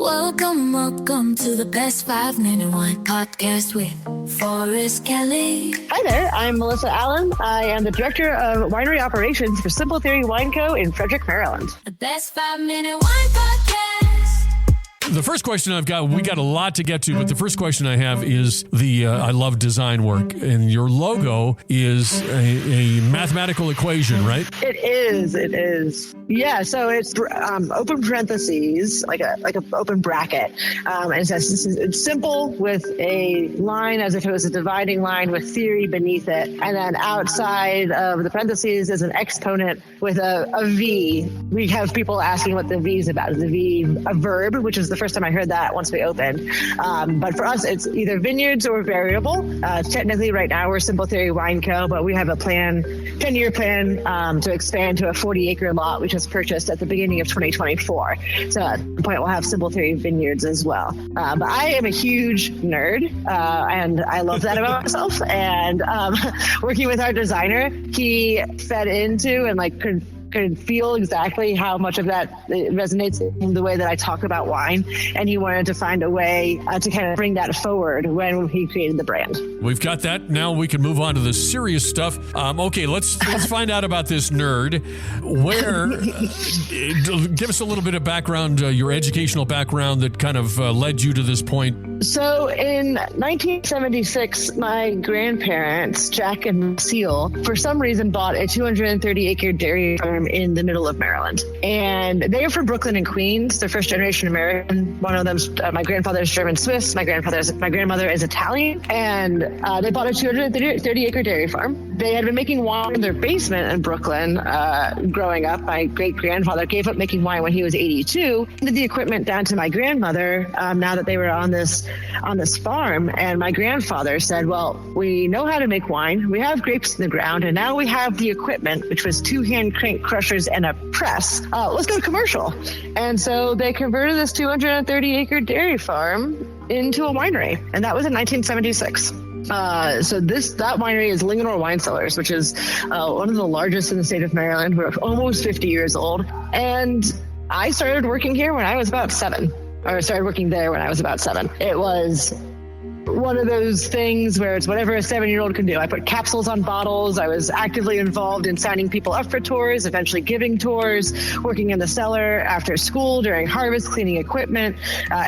Welcome to the Best 5 Minute Wine Podcast with Forrest Kelly. Hi there, I'm Melissa Aellen. I am the Director of Winery Operations for Simple Theory Wine Co. in Frederick, Maryland. The Best 5 Minute Wine Podcast. The first question I've got, we got a lot to get to, but the first question I have is I love design work, and your logo is a mathematical equation, right? It is. Yeah, so it's open parentheses, like a open bracket. And it says it's simple with a line as if it was a dividing line with theory beneath it. And then outside of the parentheses is an exponent with a V. We have people asking what the V is about. Is the V a verb, which is the first time I heard that once we opened. But for us, it's either vineyards or variable. Technically, right now, we're Simple Theory Wine Co., but we have a 10-year plan to expand to a 40-acre lot, which was purchased at the beginning of 2024. So at the point, we'll have Simple Theory Vineyards as well. But I am a huge nerd, and I love that about myself. And working with our designer, he fed into and could feel exactly how much of that resonates in the way that I talk about wine. And he wanted to find a way to kind of bring that forward when he created the brand. We've got that. Now we can move on to the serious stuff. Okay, let's find out about this nerd. Give us a little bit of background, your educational background that kind of led you to this point. So in 1976, my grandparents, Jack and Seal, for some reason bought a 230-acre dairy farm in the middle of Maryland. And they are from Brooklyn and Queens. They're first-generation American. One of them's my grandfather is German-Swiss. My grandmother is Italian. And they bought a 230-acre dairy farm. They had been making wine in their basement in Brooklyn growing up. My great-grandfather gave up making wine when he was 82. Handed the equipment down to my grandmother now that they were on this farm. And my grandfather said, well, we know how to make wine. We have grapes in the ground. And now we have the equipment, which was 2 hand crank crushers and a press. Let's go commercial. And so they converted this 230-acre dairy farm into a winery. And that was in 1976. So that winery is Linganore Wine Cellars, which is one of the largest in the state of Maryland. We're almost 50 years old. And I started working here when I was about 7. Or started working there when I was about 7. It was one of those things where it's whatever a 7-year-old can do. I put capsules on bottles. I was actively involved in signing people up for tours, eventually giving tours, working in the cellar after school, during harvest, cleaning equipment,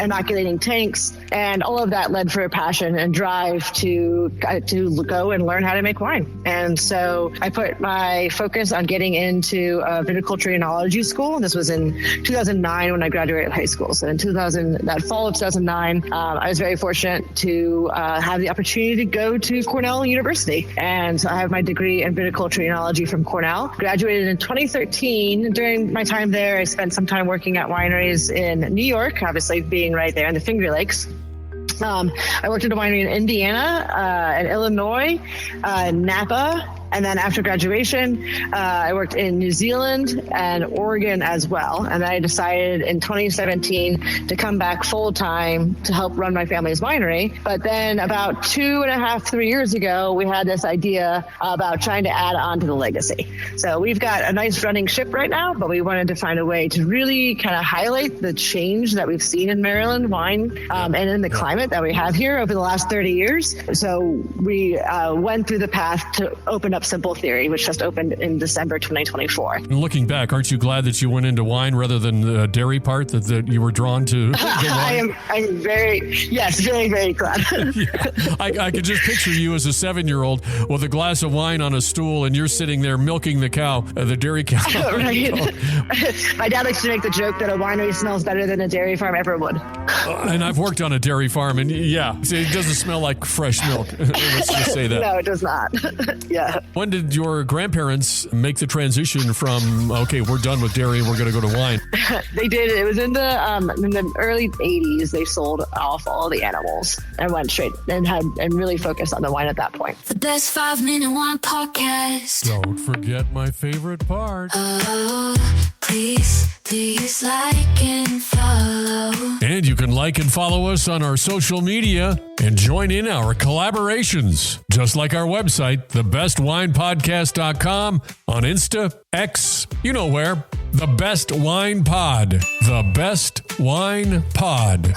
inoculating tanks. And all of that led for a passion and drive to go and learn how to make wine. And so I put my focus on getting into viticulture enology school. This was in 2009 when I graduated high school. So in that fall of 2009, I was very fortunate to have the opportunity to go to Cornell University. And so I have my degree in viticulture enology from Cornell. Graduated in 2013. During my time there, I spent some time working at wineries in New York, obviously being right there in the Finger Lakes. I worked at a winery in Indiana, and Illinois, Napa. And then after graduation, I worked in New Zealand and Oregon as well. And then I decided in 2017 to come back full time to help run my family's winery. But then about 2.5, 3 years ago, we had this idea about trying to add on to the legacy. So we've got a nice running ship right now, but we wanted to find a way to really kind of highlight the change that we've seen in Maryland wine and in the climate that we have here over the last 30 years. So we went through the path to open up Simple Theory, which just opened in December 2024. And looking back, aren't you glad that you went into wine rather than the dairy part, that you were drawn to? I'm very glad. Yeah. I could just picture you as a 7-year-old with a glass of wine on a stool, and you're sitting there milking the cow, the dairy cow. Right. My dad likes to make the joke that a winery smells better than a dairy farm ever would. And I've worked on a dairy farm, and yeah, it doesn't smell like fresh milk. Let's just say that. No, it does not. Yeah. When did your grandparents make the transition from, okay, we're done with dairy and we're going to go to wine? They did. It was in the early 80s. They sold off all the animals and went straight and really focused on the wine at that point. The Best 5 Minute Wine Podcast. Don't forget my favorite part. Oh, please like and follow. And you can like and follow us on our social media and join in our collaborations. Just like our website, thebestwinepodcast.com, on Insta, X, you know where. The Best Wine Pod. The Best Wine Pod.